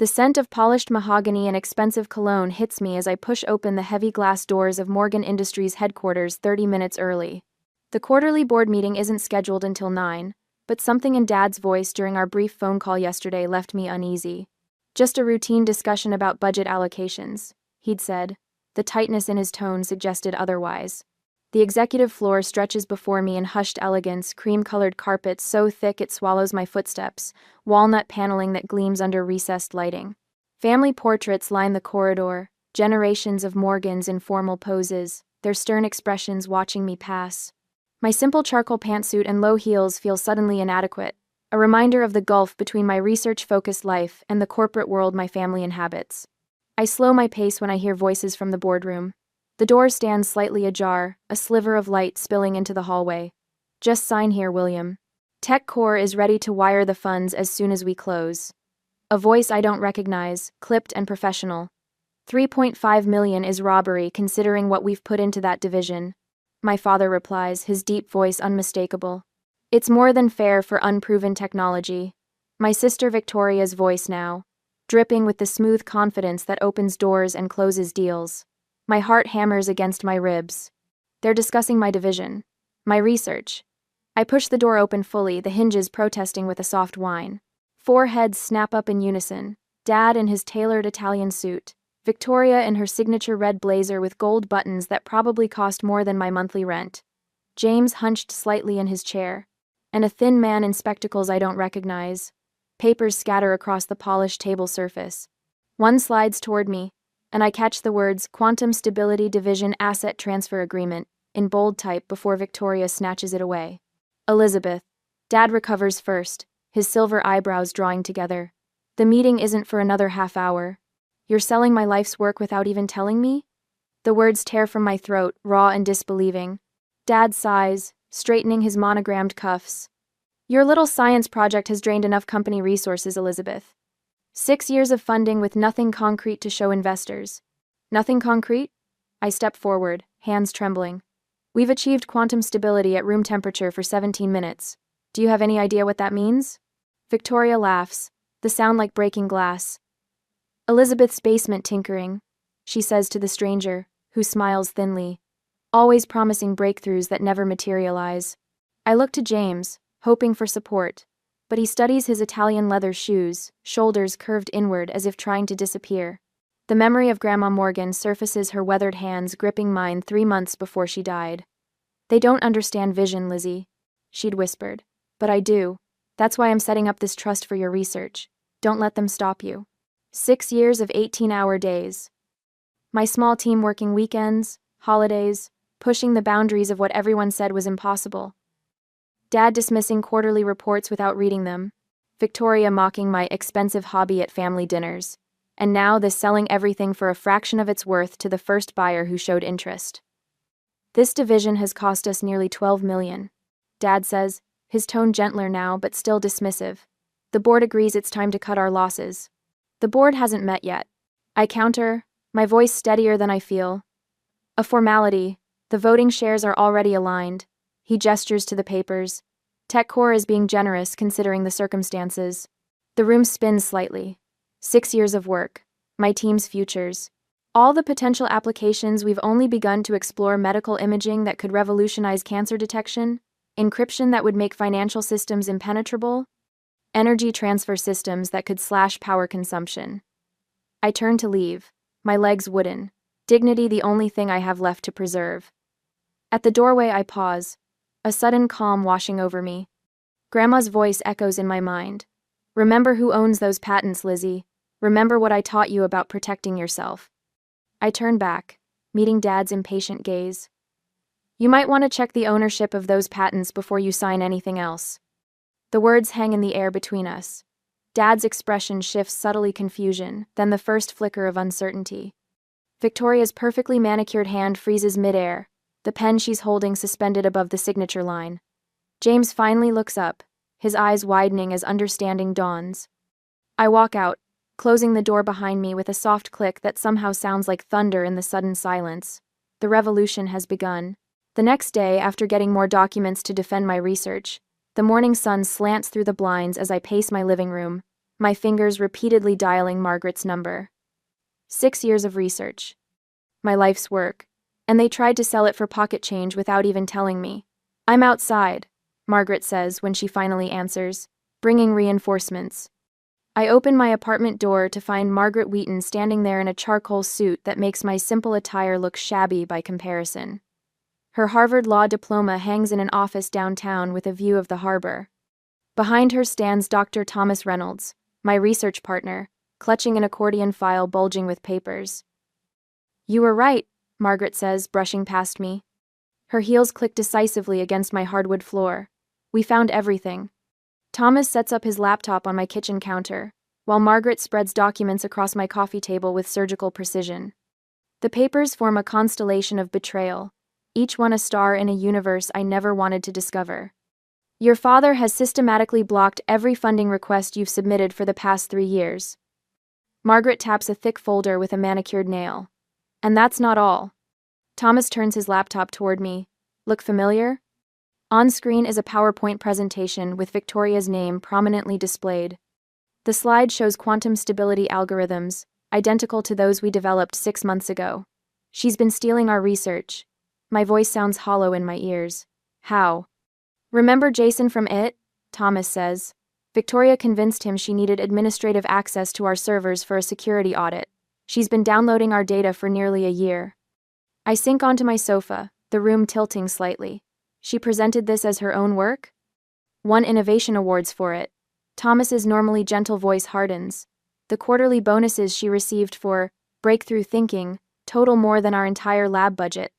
The scent of polished mahogany and expensive cologne hits me as I push open the heavy glass doors of Morgan Industries headquarters 30 minutes early. The quarterly board meeting isn't scheduled until 9, but something in Dad's voice during our brief phone call yesterday left me uneasy. Just a routine discussion about budget allocations, he'd said. The tightness in his tone suggested otherwise. The executive floor stretches before me in hushed elegance, cream-colored carpet so thick it swallows my footsteps, walnut paneling that gleams under recessed lighting. Family portraits line the corridor, generations of Morgans in formal poses, their stern expressions watching me pass. My simple charcoal pantsuit and low heels feel suddenly inadequate, a reminder of the gulf between my research-focused life and the corporate world my family inhabits. I slow my pace when I hear voices from the boardroom. The door stands slightly ajar, a sliver of light spilling into the hallway. Just sign here, William. Tech Core is ready to wire the funds as soon as we close. A voice I don't recognize, clipped and professional. 3.5 million is robbery considering what we've put into that division. My father replies, his deep voice unmistakable. It's more than fair for unproven technology. My sister Victoria's voice now, dripping with the smooth confidence that opens doors and closes deals. My heart hammers against my ribs. They're discussing my division, my research. I push the door open fully, the hinges protesting with a soft whine. 4 heads snap up in unison. Dad in his tailored Italian suit, Victoria in her signature red blazer with gold buttons that probably cost more than my monthly rent, James hunched slightly in his chair, and a thin man in spectacles I don't recognize. Papers scatter across the polished table surface. One slides toward me, and I catch the words Quantum Stability Division Asset Transfer Agreement in bold type before Victoria snatches it away. Elizabeth. Dad recovers first, his silver eyebrows drawing together. The meeting isn't for another half hour. You're selling my life's work without even telling me? The words tear from my throat, raw and disbelieving. Dad sighs, straightening his monogrammed cuffs. Your little science project has drained enough company resources, Elizabeth. 6 years of funding with nothing concrete to show investors. Nothing concrete? I step forward, hands trembling. We've achieved quantum stability at room temperature for 17 minutes. Do you have any idea what that means? Victoria laughs, the sound like breaking glass. Elizabeth's basement tinkering, she says to the stranger, who smiles thinly, always promising breakthroughs that never materialize. I look to James, hoping for support, but he studies his Italian leather shoes, shoulders curved inward as if trying to disappear. The memory of Grandma Morgan surfaces her weathered hands gripping mine 3 months before she died. They don't understand vision, Lizzie, she'd whispered. But I do. That's why I'm setting up this trust for your research. Don't let them stop you. 6 years of 18-hour days. My small team working weekends, holidays, pushing the boundaries of what everyone said was impossible. Dad dismissing quarterly reports without reading them. Victoria mocking my expensive hobby at family dinners. And now this selling everything for a fraction of its worth to the first buyer who showed interest. This division has cost us nearly 12 million. Dad says, his tone gentler now but still dismissive. The board agrees it's time to cut our losses. The board hasn't met yet. I counter, my voice steadier than I feel. A formality. The voting shares are already aligned. He gestures to the papers. TechCore is being generous considering the circumstances. The room spins slightly. 6 years of work. My team's futures. All the potential applications we've only begun to explore: medical imaging that could revolutionize cancer detection, encryption that would make financial systems impenetrable, energy transfer systems that could slash power consumption. I turn to leave, my legs wooden, dignity the only thing I have left to preserve. At the doorway I pause, a sudden calm washing over me. Grandma's voice echoes in my mind. Remember who owns those patents, Lizzie. Remember what I taught you about protecting yourself. I turn back, meeting Dad's impatient gaze. You might want to check the ownership of those patents before you sign anything else. The words hang in the air between us. Dad's expression shifts subtly confusion, then the first flicker of uncertainty. Victoria's perfectly manicured hand freezes midair, the pen she's holding suspended above the signature line. James finally looks up, his eyes widening as understanding dawns. I walk out, closing the door behind me with a soft click that somehow sounds like thunder in the sudden silence. The revolution has begun. The next day, after getting more documents to defend my research, the morning sun slants through the blinds as I pace my living room, my fingers repeatedly dialing Margaret's number. 6 years of research. My life's work. And they tried to sell it for pocket change without even telling me. I'm outside, Margaret says when she finally answers, bringing reinforcements. I open my apartment door to find Margaret Wheaton standing there in a charcoal suit that makes my simple attire look shabby by comparison. Her Harvard Law diploma hangs in an office downtown with a view of the harbor. Behind her stands Dr. Thomas Reynolds, my research partner, clutching an accordion file bulging with papers. You were right, Margaret says, brushing past me. Her heels click decisively against my hardwood floor. We found everything. Thomas sets up his laptop on my kitchen counter, while Margaret spreads documents across my coffee table with surgical precision. The papers form a constellation of betrayal, each one a star in a universe I never wanted to discover. Your father has systematically blocked every funding request you've submitted for the past 3 years. Margaret taps a thick folder with a manicured nail. And that's not all. Thomas turns his laptop toward me. Look familiar? On screen is a PowerPoint presentation with Victoria's name prominently displayed. The slide shows quantum stability algorithms, identical to those we developed 6 months ago. She's been stealing our research. My voice sounds hollow in my ears. How? Remember Jason from IT? Thomas says. Victoria convinced him she needed administrative access to our servers for a security audit. She's been downloading our data for nearly a year. I sink onto my sofa, the room tilting slightly. She presented this as her own work? Won innovation awards for it. Thomas's normally gentle voice hardens. The quarterly bonuses she received for breakthrough thinking total more than our entire lab budget.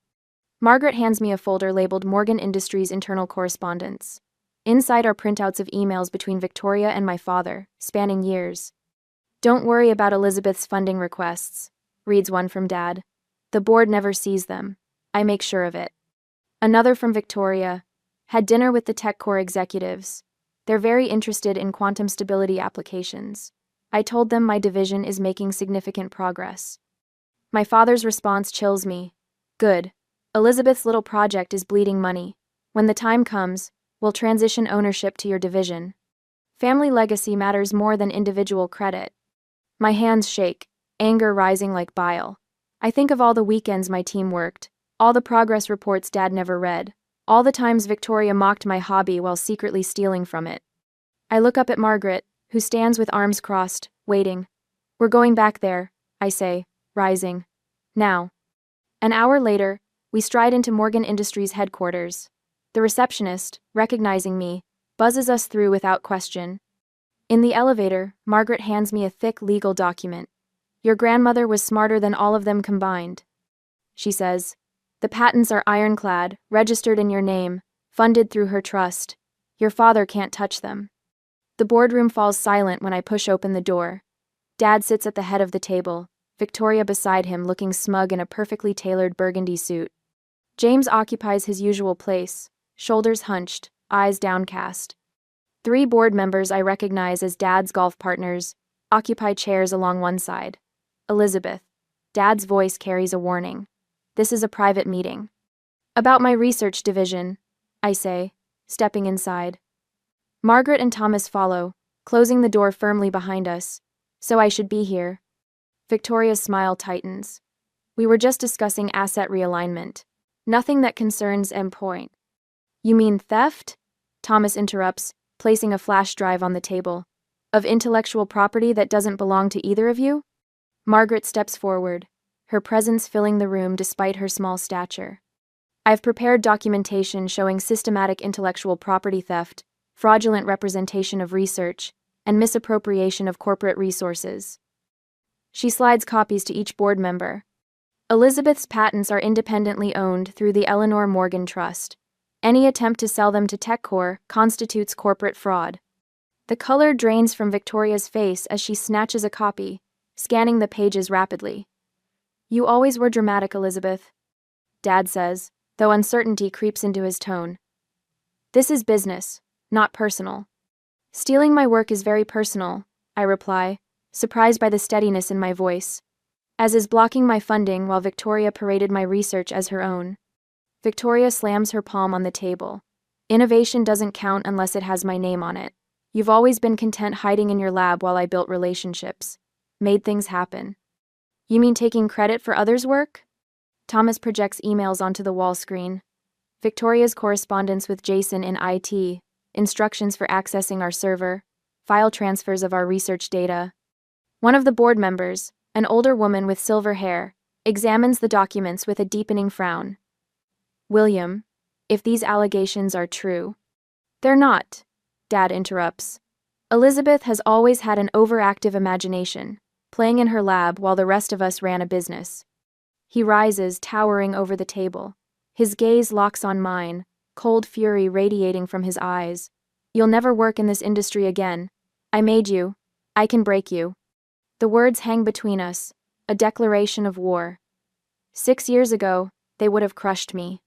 Margaret hands me a folder labeled Morgan Industries Internal Correspondence. Inside are printouts of emails between Victoria and my father, spanning years. Don't worry about Elizabeth's funding requests, reads one from Dad. The board never sees them. I make sure of it. Another from Victoria. Had dinner with the TechCore executives. They're very interested in quantum stability applications. I told them my division is making significant progress. My father's response chills me. Good. Elizabeth's little project is bleeding money. When the time comes, we'll transition ownership to your division. Family legacy matters more than individual credit. My hands shake, anger rising like bile. I think of all the weekends my team worked, all the progress reports Dad never read, all the times Victoria mocked my hobby while secretly stealing from it. I look up at Margaret, who stands with arms crossed, waiting. We're going back there, I say, rising. Now. An hour later, we stride into Morgan Industries headquarters. The receptionist, recognizing me, buzzes us through without question. In the elevator, Margaret hands me a thick legal document. Your grandmother was smarter than all of them combined. She says, the patents are ironclad, registered in your name, funded through her trust. Your father can't touch them. The boardroom falls silent when I push open the door. Dad sits at the head of the table, Victoria beside him looking smug in a perfectly tailored burgundy suit. James occupies his usual place, shoulders hunched, eyes downcast. 3 board members I recognize as Dad's golf partners occupy chairs along one side. Elizabeth. Dad's voice carries a warning. This is a private meeting. About my research division, I say, stepping inside. Margaret and Thomas follow, closing the door firmly behind us. So I should be here. Victoria's smile tightens. We were just discussing asset realignment. Nothing that concerns endpoint. You mean theft? Thomas interrupts, placing a flash drive on the table. Of intellectual property that doesn't belong to either of you? Margaret steps forward, her presence filling the room despite her small stature. I've prepared documentation showing systematic intellectual property theft, fraudulent representation of research, and misappropriation of corporate resources. She slides copies to each board member. Elizabeth's patents are independently owned through the Eleanor Morgan Trust. Any attempt to sell them to TechCore constitutes corporate fraud. The color drains from Victoria's face as she snatches a copy, scanning the pages rapidly. You always were dramatic, Elizabeth, Dad says, though uncertainty creeps into his tone. This is business, not personal. Stealing my work is very personal, I reply, surprised by the steadiness in my voice. As is blocking my funding while Victoria paraded my research as her own. Victoria slams her palm on the table. Innovation doesn't count unless it has my name on it. You've always been content hiding in your lab while I built relationships. Made things happen. You mean taking credit for others' work? Thomas projects emails onto the wall screen. Victoria's correspondence with Jason in IT, instructions for accessing our server, file transfers of our research data. One of the board members, an older woman with silver hair, examines the documents with a deepening frown. William, if these allegations are true. They're not, Dad interrupts. Elizabeth has always had an overactive imagination, playing in her lab while the rest of us ran a business. He rises, towering over the table. His gaze locks on mine, cold fury radiating from his eyes. You'll never work in this industry again. I made you. I can break you. The words hang between us, a declaration of war. 6 years ago, they would have crushed me.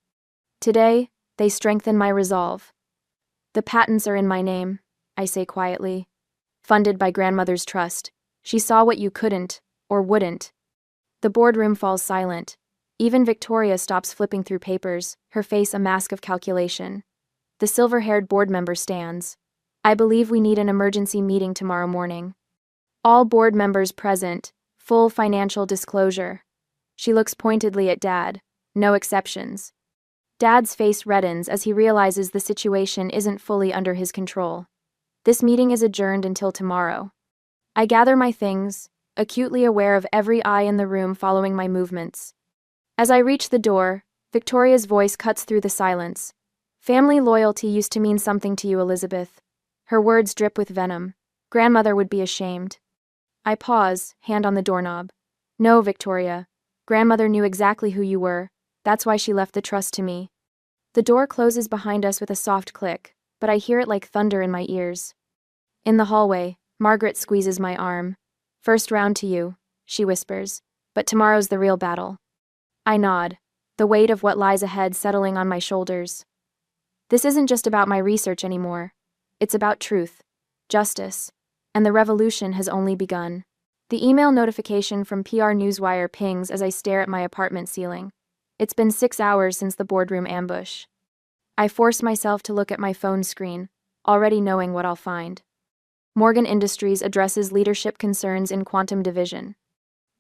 Today, they strengthen my resolve. The patents are in my name, I say quietly. Funded by grandmother's trust. She saw what you couldn't, or wouldn't. The boardroom falls silent. Even Victoria stops flipping through papers, her face a mask of calculation. The silver-haired board member stands. I believe we need an emergency meeting tomorrow morning. All board members present, full financial disclosure. She looks pointedly at Dad, no exceptions. Dad's face reddens as he realizes the situation isn't fully under his control. This meeting is adjourned until tomorrow. I gather my things, acutely aware of every eye in the room following my movements. As I reach the door, Victoria's voice cuts through the silence. Family loyalty used to mean something to you, Elizabeth. Her words drip with venom. Grandmother would be ashamed. I pause, hand on the doorknob. No, Victoria. Grandmother knew exactly who you were. That's why she left the trust to me. The door closes behind us with a soft click, but I hear it like thunder in my ears. In the hallway, Margaret squeezes my arm. First round to you, she whispers, but tomorrow's the real battle. I nod, the weight of what lies ahead settling on my shoulders. This isn't just about my research anymore. It's about truth, justice, and the revolution has only begun. The email notification from PR Newswire pings as I stare at my apartment ceiling. It's been 6 hours since the boardroom ambush. I force myself to look at my phone screen, already knowing what I'll find. Morgan Industries addresses leadership concerns in quantum division.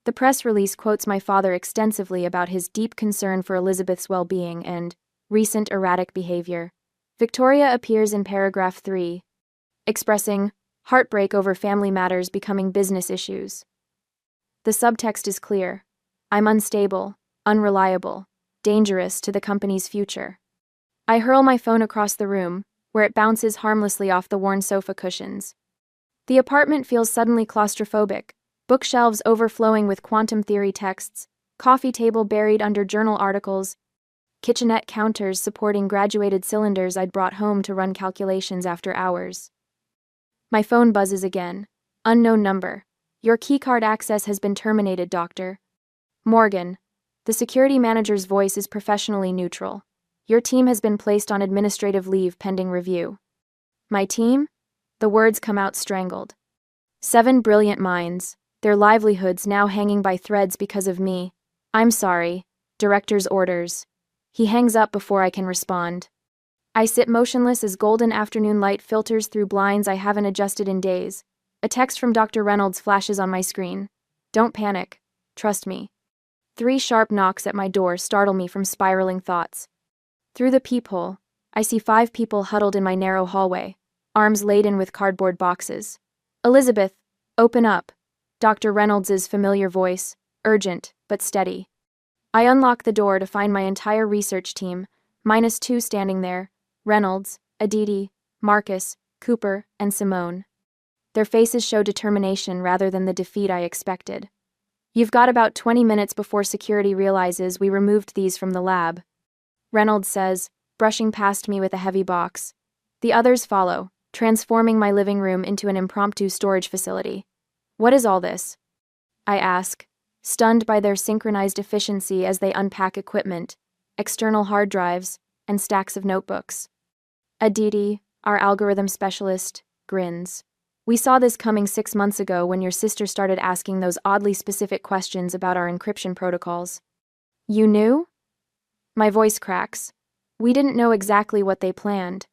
The press release quotes my father extensively about his deep concern for Elizabeth's well-being and recent erratic behavior. Victoria appears in paragraph 3, expressing heartbreak over family matters becoming business issues. The subtext is clear. I'm unstable, unreliable, dangerous to the company's future. I hurl my phone across the room, where it bounces harmlessly off the worn sofa cushions. The apartment feels suddenly claustrophobic, bookshelves overflowing with quantum theory texts, coffee table buried under journal articles, kitchenette counters supporting graduated cylinders I'd brought home to run calculations after hours. My phone buzzes again. Unknown number. Your keycard access has been terminated, Doctor. Morgan. The security manager's voice is professionally neutral. Your team has been placed on administrative leave pending review. My team? The words come out strangled. 7 brilliant minds, their livelihoods now hanging by threads because of me. I'm sorry. Director's orders. He hangs up before I can respond. I sit motionless as golden afternoon light filters through blinds I haven't adjusted in days. A text from Dr. Reynolds flashes on my screen. Don't panic. Trust me. 3 sharp knocks at my door startle me from spiraling thoughts. Through the peephole, I see 5 people huddled in my narrow hallway, arms laden with cardboard boxes. Elizabeth, open up. Dr. Reynolds' familiar voice, urgent but steady. I unlock the door to find my entire research team, -2 standing there, Reynolds, Aditi, Marcus, Cooper, and Simone. Their faces show determination rather than the defeat I expected. You've got about 20 minutes before security realizes we removed these from the lab, Reynolds says, brushing past me with a heavy box. The others follow, transforming my living room into an impromptu storage facility. What is all this? I ask, stunned by their synchronized efficiency as they unpack equipment, external hard drives, and stacks of notebooks. Aditi, our algorithm specialist, grins. We saw this coming 6 months ago when your sister started asking those oddly specific questions about our encryption protocols. You knew? My voice cracks. We didn't know exactly what they planned.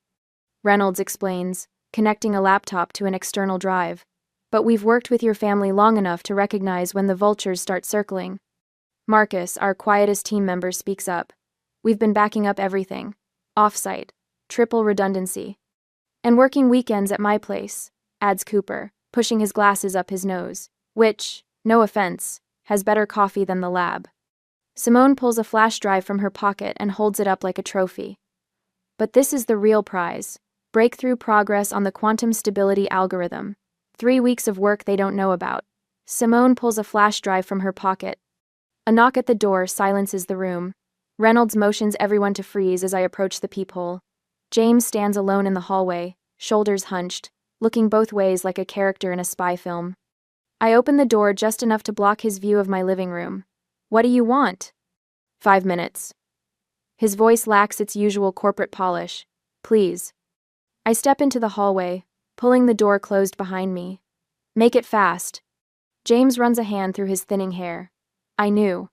Reynolds explains, connecting a laptop to an external drive. But we've worked with your family long enough to recognize when the vultures start circling. Marcus, our quietest team member, speaks up. We've been backing up everything. Off-site. Triple redundancy. And working weekends at my place, adds Cooper, pushing his glasses up his nose, which, no offense, has better coffee than the lab. Simone pulls a flash drive from her pocket and holds it up like a trophy. But this is the real prize. Breakthrough progress on the quantum stability algorithm. 3 weeks of work they don't know about. Simone pulls a flash drive from her pocket. A knock at the door silences the room. Reynolds motions everyone to freeze as I approach the peephole. James stands alone in the hallway, shoulders hunched, looking both ways like a character in a spy film. I open the door just enough to block his view of my living room. What do you want? 5 minutes. His voice lacks its usual corporate polish. Please. I step into the hallway, pulling the door closed behind me. Make it fast. James runs a hand through his thinning hair. I knew.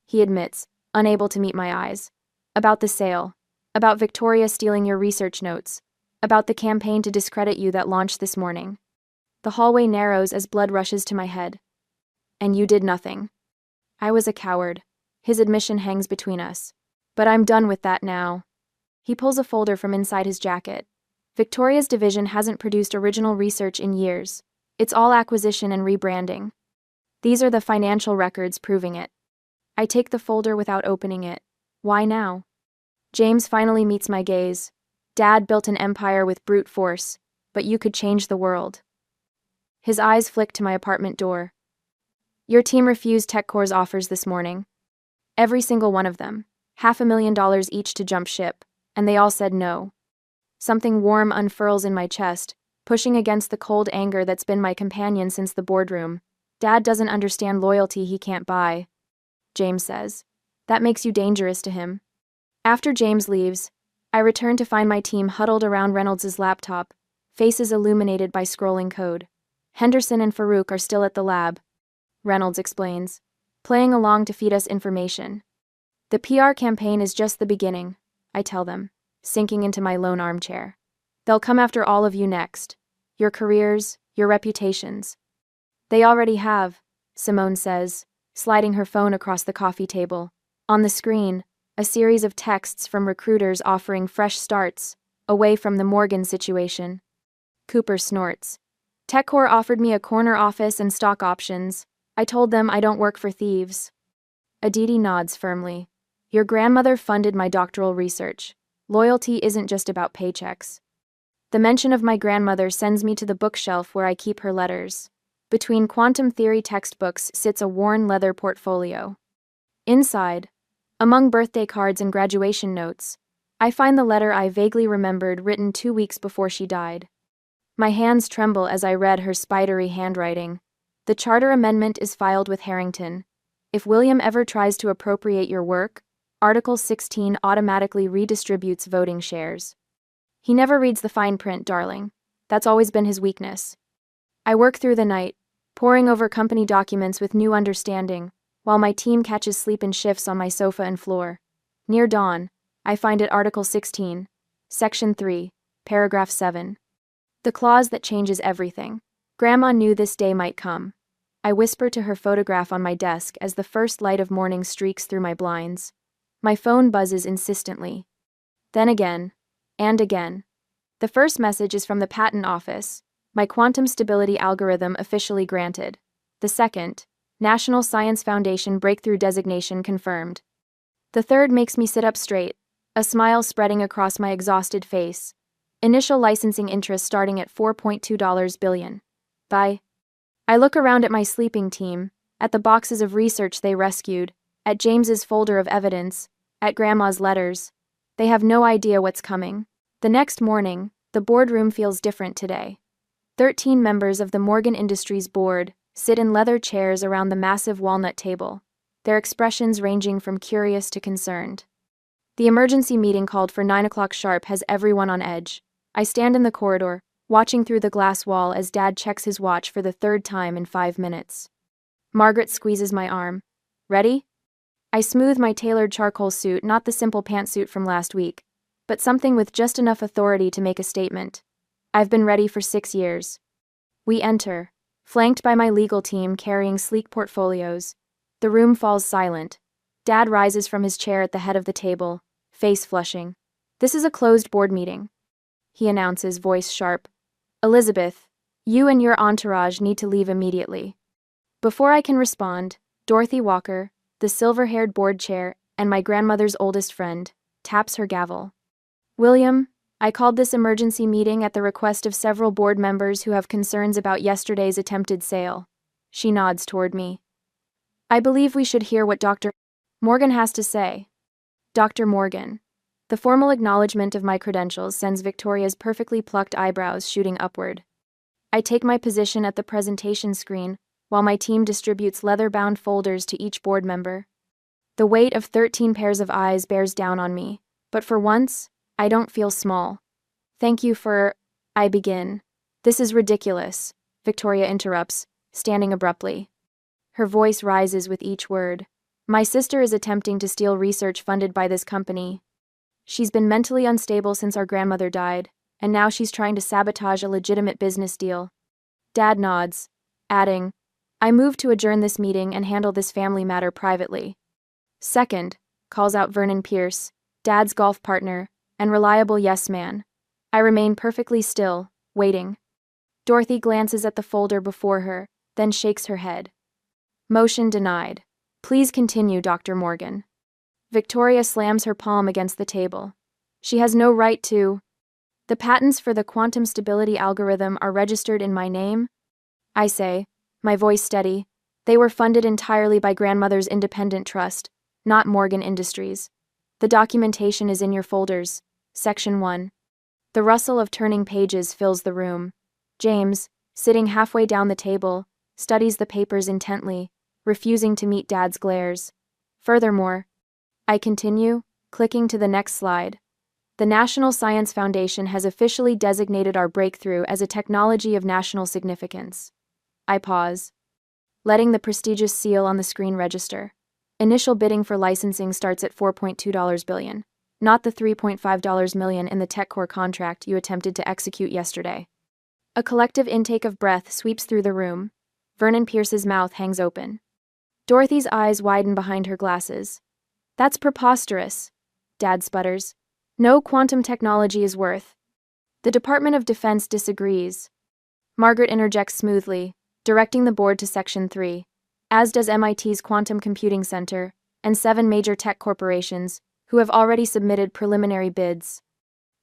He admits, unable to meet my eyes. About the sale. About Victoria stealing your research notes. About the campaign to discredit you that launched this morning. The hallway narrows as blood rushes to my head. And you did nothing. I was a coward. His admission hangs between us. But I'm done with that now. He pulls a folder from inside his jacket. Victoria's division hasn't produced original research in years. It's all acquisition and rebranding. These are the financial records proving it. I take the folder without opening it. Why now? James finally meets my gaze. Dad built an empire with brute force, but you could change the world. His eyes flick to my apartment door. Your team refused TechCore's offers this morning. Every single one of them. $500,000 each to jump ship, and they all said no. Something warm unfurls in my chest, pushing against the cold anger that's been my companion since the boardroom. Dad doesn't understand loyalty he can't buy. James says. That makes you dangerous to him. After James leaves, I return to find my team huddled around Reynolds' laptop, faces illuminated by scrolling code. Henderson and Farouk are still at the lab. Reynolds explains, playing along to feed us information. The PR campaign is just the beginning, I tell them, sinking into my lone armchair. They'll come after all of you next. Your careers, your reputations. They already have, Simone says, sliding her phone across the coffee table. On the screen, a series of texts from recruiters offering fresh starts, away from the Morgan situation. Cooper snorts. TechCore offered me a corner office and stock options. I told them I don't work for thieves. Aditi nods firmly. Your grandmother funded my doctoral research. Loyalty isn't just about paychecks. The mention of my grandmother sends me to the bookshelf where I keep her letters. Between quantum theory textbooks sits a worn leather portfolio. Inside, among birthday cards and graduation notes, I find the letter I vaguely remembered written 2 weeks before she died. My hands tremble as I read her spidery handwriting. The charter amendment is filed with Harrington. If William ever tries to appropriate your work, Article 16 automatically redistributes voting shares. He never reads the fine print, darling. That's always been his weakness. I work through the night, poring over company documents with new understanding, while my team catches sleep in shifts on my sofa and floor. Near dawn, I find it Article 16, Section 3, Paragraph 7. The clause that changes everything. Grandma knew this day might come. I whisper to her photograph on my desk as the first light of morning streaks through my blinds. My phone buzzes insistently. Then again, and again. The first message is from the patent office. My quantum stability algorithm officially granted. The second, National Science Foundation breakthrough designation confirmed. The third makes me sit up straight, a smile spreading across my exhausted face. Initial licensing interest starting at $4.2 billion. Bye. I look around at my sleeping team, at the boxes of research they rescued, at James's folder of evidence, at Grandma's letters. They have no idea what's coming. The next morning, the boardroom feels different today. 13 members of the Morgan Industries board sit in leather chairs around the massive walnut table, their expressions ranging from curious to concerned. The emergency meeting called for 9 o'clock sharp has everyone on edge. I stand in the corridor, watching through the glass wall as Dad checks his watch for the third time in 5 minutes. Margaret squeezes my arm. Ready? I smooth my tailored charcoal suit, not the simple pantsuit from last week, but something with just enough authority to make a statement. I've been ready for 6 years. We enter, flanked by my legal team carrying sleek portfolios. The room falls silent. Dad rises from his chair at the head of the table, face flushing. "This is a closed board meeting," he announces, voice sharp. "Elizabeth, you and your entourage need to leave immediately." Before I can respond, Dorothy Walker, the silver-haired board chair and my grandmother's oldest friend, taps her gavel. "William, I called this emergency meeting at the request of several board members who have concerns about yesterday's attempted sale." She nods toward me. "I believe we should hear what Dr. Morgan has to say." Dr. Morgan. The formal acknowledgement of my credentials sends Victoria's perfectly plucked eyebrows shooting upward. I take my position at the presentation screen, while my team distributes leather-bound folders to each board member. The weight of 13 pairs of eyes bears down on me, but for once, I don't feel small. "Thank you for—" I begin. "This is ridiculous," Victoria interrupts, standing abruptly. Her voice rises with each word. "My sister is attempting to steal research funded by this company. She's been mentally unstable since our grandmother died, and now she's trying to sabotage a legitimate business deal." Dad nods, adding, "I move to adjourn this meeting and handle this family matter privately." "Second," calls out Vernon Pierce, Dad's golf partner, and reliable yes man. I remain perfectly still, waiting. Dorothy glances at the folder before her, then shakes her head. "Motion denied. Please continue, Dr. Morgan." Victoria slams her palm against the table. "She has no right to—" "The patents for the quantum stability algorithm are registered in my name," I say, my voice steady. "They were funded entirely by grandmother's independent trust, not Morgan Industries. The documentation is in your folders. Section 1. The rustle of turning pages fills the room. James, sitting halfway down the table, studies the papers intently, refusing to meet Dad's glares. Furthermore, I continue, clicking to the next slide. "The National Science Foundation has officially designated our breakthrough as a technology of national significance." I pause, letting the prestigious seal on the screen register. Initial bidding for licensing starts at $4.2 billion, not the $3.5 million in the TechCore contract you attempted to execute yesterday. A collective intake of breath sweeps through the room. Vernon Pierce's mouth hangs open. Dorothy's eyes widen behind her glasses. "That's preposterous," Dad sputters. "No quantum technology is worth—" The Department of Defense disagrees. Margaret interjects smoothly, directing the board to Section 3, as does MIT's Quantum Computing Center, and 7 major tech corporations, who have already submitted preliminary bids.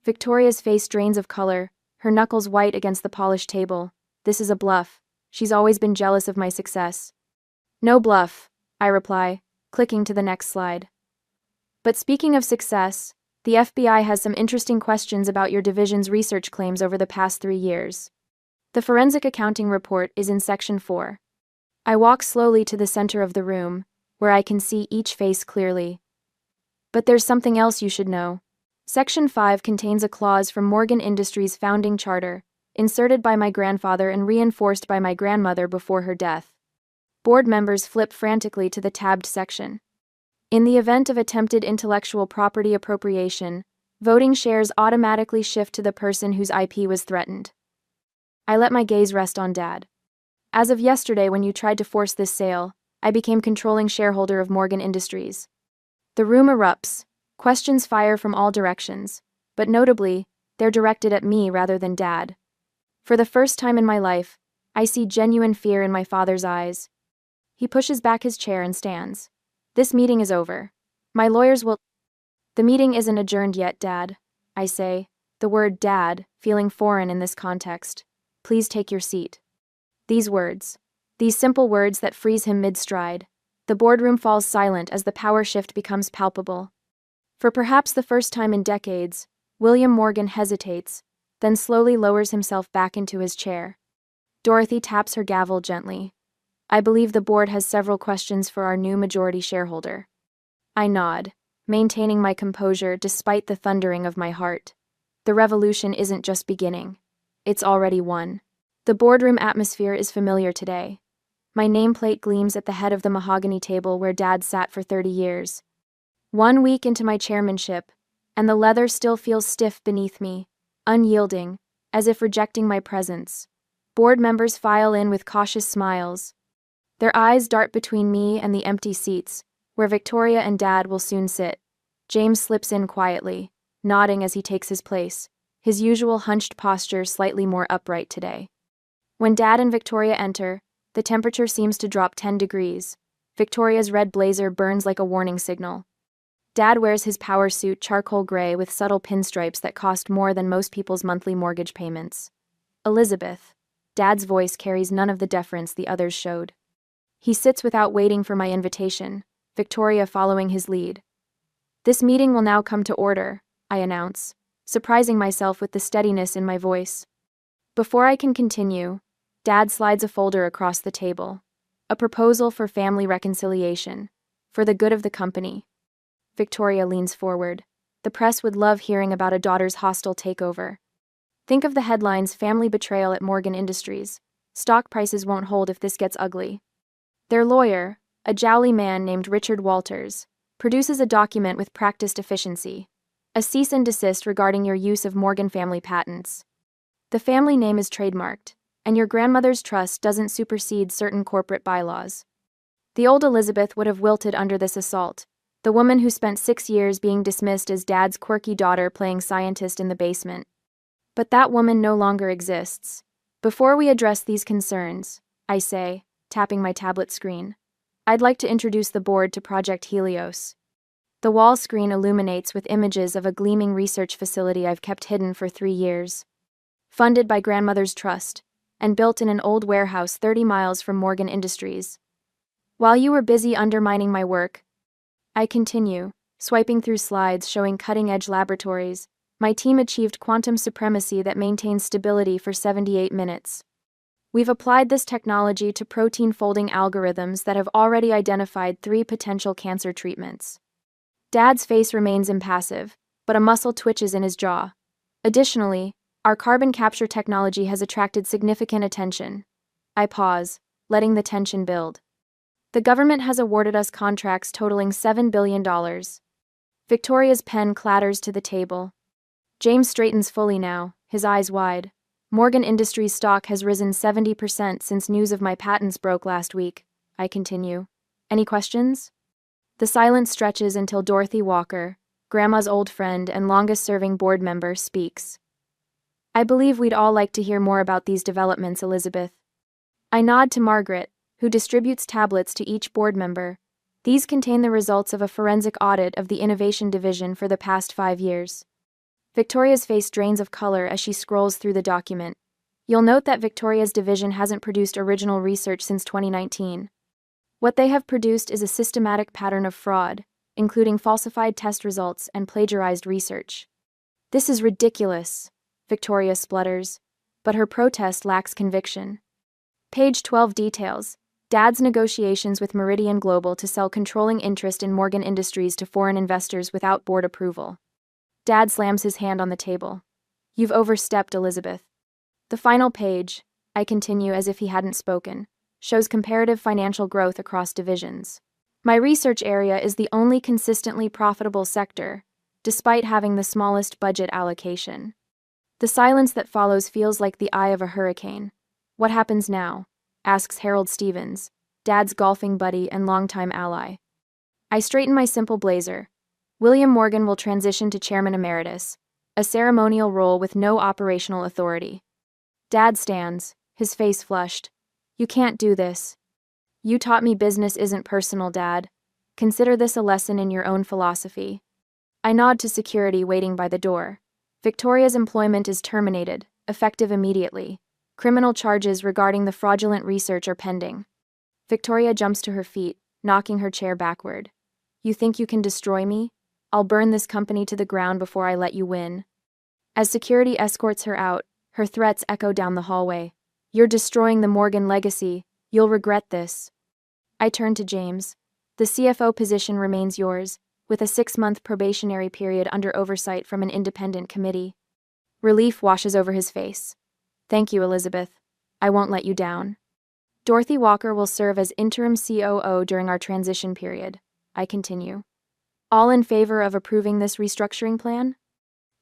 Victoria's face drains of color, her knuckles white against the polished table. This is a bluff. She's always been jealous of my success. "No bluff," I reply, clicking to the next slide. "But speaking of success, the FBI has some interesting questions about your division's research claims over the past 3 years. The forensic accounting report is in Section 4. I walk slowly to the center of the room, where I can see each face clearly. "But there's something else you should know. Section 5 contains a clause from Morgan Industries' founding charter, inserted by my grandfather and reinforced by my grandmother before her death." Board members flip frantically to the tabbed section. "In the event of attempted intellectual property appropriation, voting shares automatically shift to the person whose IP was threatened." I let my gaze rest on Dad. "As of yesterday, when you tried to force this sale, I became controlling shareholder of Morgan Industries." The room erupts. Questions fire from all directions, but notably, they're directed at me rather than Dad. For the first time in my life, I see genuine fear in my father's eyes. He pushes back his chair and stands. "This meeting is over. My lawyers will—" "The meeting isn't adjourned yet, Dad," I say, the word Dad feeling foreign in this context. "Please take your seat." These words, these simple words that freeze him mid-stride. The boardroom falls silent as the power shift becomes palpable. For perhaps the first time in decades, William Morgan hesitates, then slowly lowers himself back into his chair. Dorothy taps her gavel gently. "I believe the board has several questions for our new majority shareholder." I nod, maintaining my composure despite the thundering of my heart. The revolution isn't just beginning. It's already won. The boardroom atmosphere is familiar today. My nameplate gleams at the head of the mahogany table where Dad sat for 30 years. 1 week into my chairmanship, and the leather still feels stiff beneath me, unyielding, as if rejecting my presence. Board members file in with cautious smiles. Their eyes dart between me and the empty seats, where Victoria and Dad will soon sit. James slips in quietly, nodding as he takes his place, his usual hunched posture slightly more upright today. When Dad and Victoria enter, the temperature seems to drop 10 degrees. Victoria's red blazer burns like a warning signal. Dad wears his power suit charcoal gray with subtle pinstripes that cost more than most people's monthly mortgage payments. Elizabeth. Dad's voice carries none of the deference the others showed. He sits without waiting for my invitation, Victoria following his lead. This meeting will now come to order, I announce, surprising myself with the steadiness in my voice. Before I can continue, Dad slides a folder across the table. A proposal for family reconciliation, for the good of the company. Victoria leans forward. The press would love hearing about a daughter's hostile takeover. Think of the headlines: family betrayal at Morgan Industries. Stock prices won't hold if this gets ugly. Their lawyer, a jowly man named Richard Walters, produces a document with practiced efficiency. A cease and desist regarding your use of Morgan family patents. The family name is trademarked, and your grandmother's trust doesn't supersede certain corporate bylaws. The old Elizabeth would have wilted under this assault, the woman who spent 6 years being dismissed as Dad's quirky daughter playing scientist in the basement. But that woman no longer exists. Before we address these concerns, I say, tapping my tablet screen, I'd like to introduce the board to Project Helios. The wall screen illuminates with images of a gleaming research facility I've kept hidden for 3 years. Funded by grandmother's trust, and built in an old warehouse 30 miles from Morgan Industries. While you were busy undermining my work, I continue, swiping through slides showing cutting-edge laboratories, my team achieved quantum supremacy that maintains stability for 78 minutes. We've applied this technology to protein folding algorithms that have already identified 3 potential cancer treatments. Dad's face remains impassive, but a muscle twitches in his jaw. Additionally, our carbon capture technology has attracted significant attention. I pause, letting the tension build. The government has awarded us contracts totaling $7 billion. Victoria's pen clatters to the table. James straightens fully now, his eyes wide. Morgan Industries stock has risen 70% since news of my patents broke last week. I continue. Any questions? The silence stretches until Dorothy Walker, Grandma's old friend and longest-serving board member, speaks. I believe we'd all like to hear more about these developments, Elizabeth. I nod to Margaret, who distributes tablets to each board member. These contain the results of a forensic audit of the Innovation Division for the past 5 years. Victoria's face drains of color as she scrolls through the document. You'll note that Victoria's division hasn't produced original research since 2019. What they have produced is a systematic pattern of fraud, including falsified test results and plagiarized research. This is ridiculous, Victoria splutters, but her protest lacks conviction. Page 12 details Dad's negotiations with Meridian Global to sell controlling interest in Morgan Industries to foreign investors without board approval. Dad slams his hand on the table. You've overstepped, Elizabeth. The final page, I continue as if he hadn't spoken, shows comparative financial growth across divisions. My research area is the only consistently profitable sector, despite having the smallest budget allocation. The silence that follows feels like the eye of a hurricane. What happens now? Asks Harold Stevens, Dad's golfing buddy and longtime ally. I straighten my simple blazer. William Morgan will transition to Chairman Emeritus, a ceremonial role with no operational authority. Dad stands, his face flushed. You can't do this. You taught me business isn't personal, Dad. Consider this a lesson in your own philosophy. I nod to security waiting by the door. Victoria's employment is terminated, effective immediately. Criminal charges regarding the fraudulent research are pending. Victoria jumps to her feet, knocking her chair backward. You think you can destroy me? I'll burn this company to the ground before I let you win. As security escorts her out, her threats echo down the hallway. You're destroying the Morgan legacy. You'll regret this. I turn to James. The CFO position remains yours, with a 6-month probationary period under oversight from an independent committee. Relief washes over his face. Thank you, Elizabeth. I won't let you down. Dorothy Walker will serve as interim COO during our transition period. I continue. All in favor of approving this restructuring plan?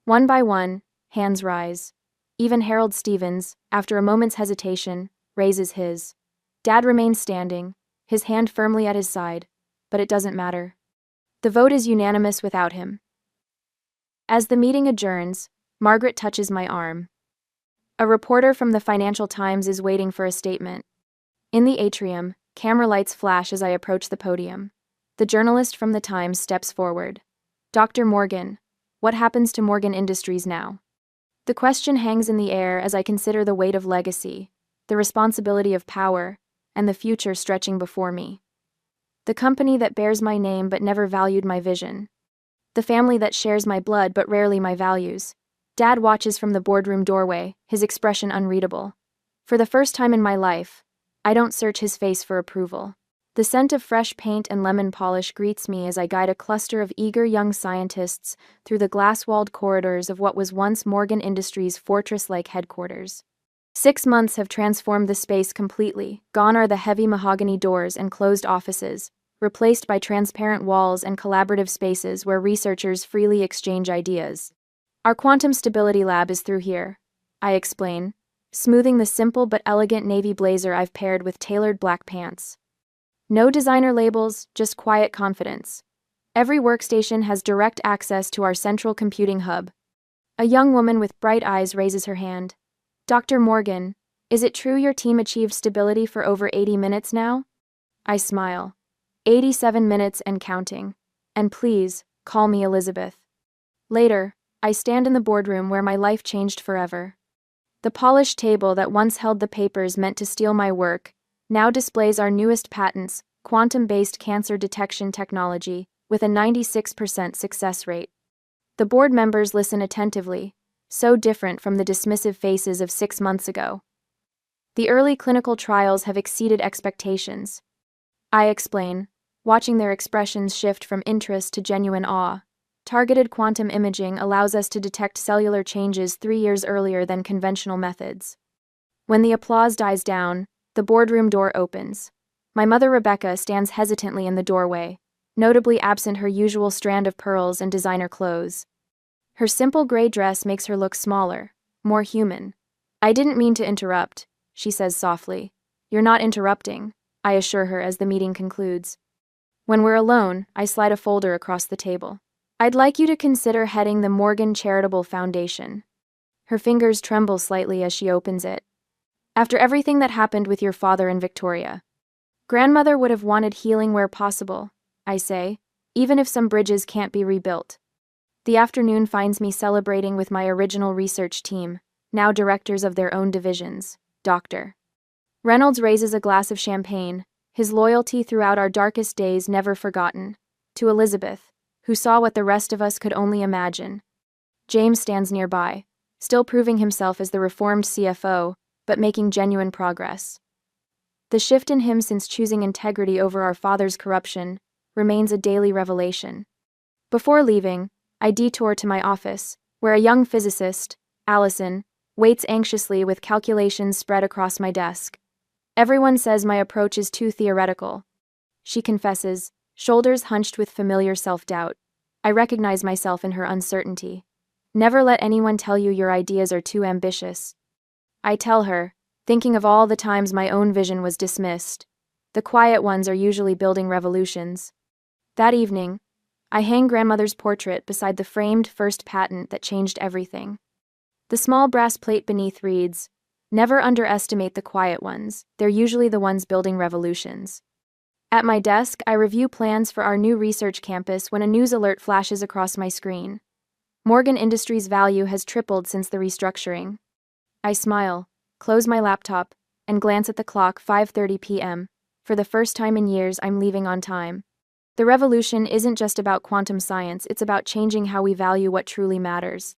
One by one, hands rise. Even Harold Stevens, after a moment's hesitation, raises his. Dad remains standing, his hand firmly at his side, but it doesn't matter. The vote is unanimous without him. As the meeting adjourns, Margaret touches my arm. A reporter from the Financial Times is waiting for a statement. In the atrium, camera lights flash as I approach the podium. The journalist from the Times steps forward. Dr. Morgan, what happens to Morgan Industries now? The question hangs in the air as I consider the weight of legacy, the responsibility of power, and the future stretching before me. The company that bears my name but never valued my vision. The family that shares my blood but rarely my values. Dad watches from the boardroom doorway, his expression unreadable. For the first time in my life, I don't search his face for approval. The scent of fresh paint and lemon polish greets me as I guide a cluster of eager young scientists through the glass-walled corridors of what was once Morgan Industries' fortress-like headquarters. 6 months have transformed the space completely. Gone are the heavy mahogany doors and closed offices, replaced by transparent walls and collaborative spaces where researchers freely exchange ideas. Our quantum stability lab is through here, I explain, smoothing the simple but elegant navy blazer I've paired with tailored black pants. No designer labels, just quiet confidence. Every workstation has direct access to our central computing hub. A young woman with bright eyes raises her hand. Dr. Morgan, is it true your team achieved stability for over 80 minutes now? I smile. 87 minutes and counting. And please, call me Elizabeth. Later, I stand in the boardroom where my life changed forever. The polished table that once held the papers meant to steal my work now displays our newest patents, quantum-based cancer detection technology, with a 96% success rate. The board members listen attentively, so different from the dismissive faces of 6 months ago. The early clinical trials have exceeded expectations. I explain, watching their expressions shift from interest to genuine awe. Targeted quantum imaging allows us to detect cellular changes 3 years earlier than conventional methods. When the applause dies down, the boardroom door opens. My mother Rebecca stands hesitantly in the doorway, notably absent her usual strand of pearls and designer clothes. Her simple gray dress makes her look smaller, more human. I didn't mean to interrupt, she says softly. You're not interrupting, I assure her as the meeting concludes. When we're alone, I slide a folder across the table. I'd like you to consider heading the Morgan Charitable Foundation. Her fingers tremble slightly as she opens it. After everything that happened with your father and Victoria. Grandmother would have wanted healing where possible, I say, even if some bridges can't be rebuilt. The afternoon finds me celebrating with my original research team, now directors of their own divisions. Dr. Reynolds raises a glass of champagne, his loyalty throughout our darkest days never forgotten, to Elizabeth, who saw what the rest of us could only imagine. James stands nearby, still proving himself as the reformed CFO, but making genuine progress. The shift in him since choosing integrity over our father's corruption remains a daily revelation. Before leaving, I detour to my office, where a young physicist, Allison, waits anxiously with calculations spread across my desk. Everyone says my approach is too theoretical, she confesses, shoulders hunched with familiar self-doubt. I recognize myself in her uncertainty. Never let anyone tell you your ideas are too ambitious. I tell her, thinking of all the times my own vision was dismissed. The quiet ones are usually building revolutions. That evening, I hang grandmother's portrait beside the framed first patent that changed everything. The small brass plate beneath reads, "Never underestimate the quiet ones, they're usually the ones building revolutions." At my desk, I review plans for our new research campus when a news alert flashes across my screen. Morgan Industries' value has tripled since the restructuring. I smile, close my laptop, and glance at the clock. 5:30 p.m. For the first time in years, I'm leaving on time. The revolution isn't just about quantum science, it's about changing how we value what truly matters.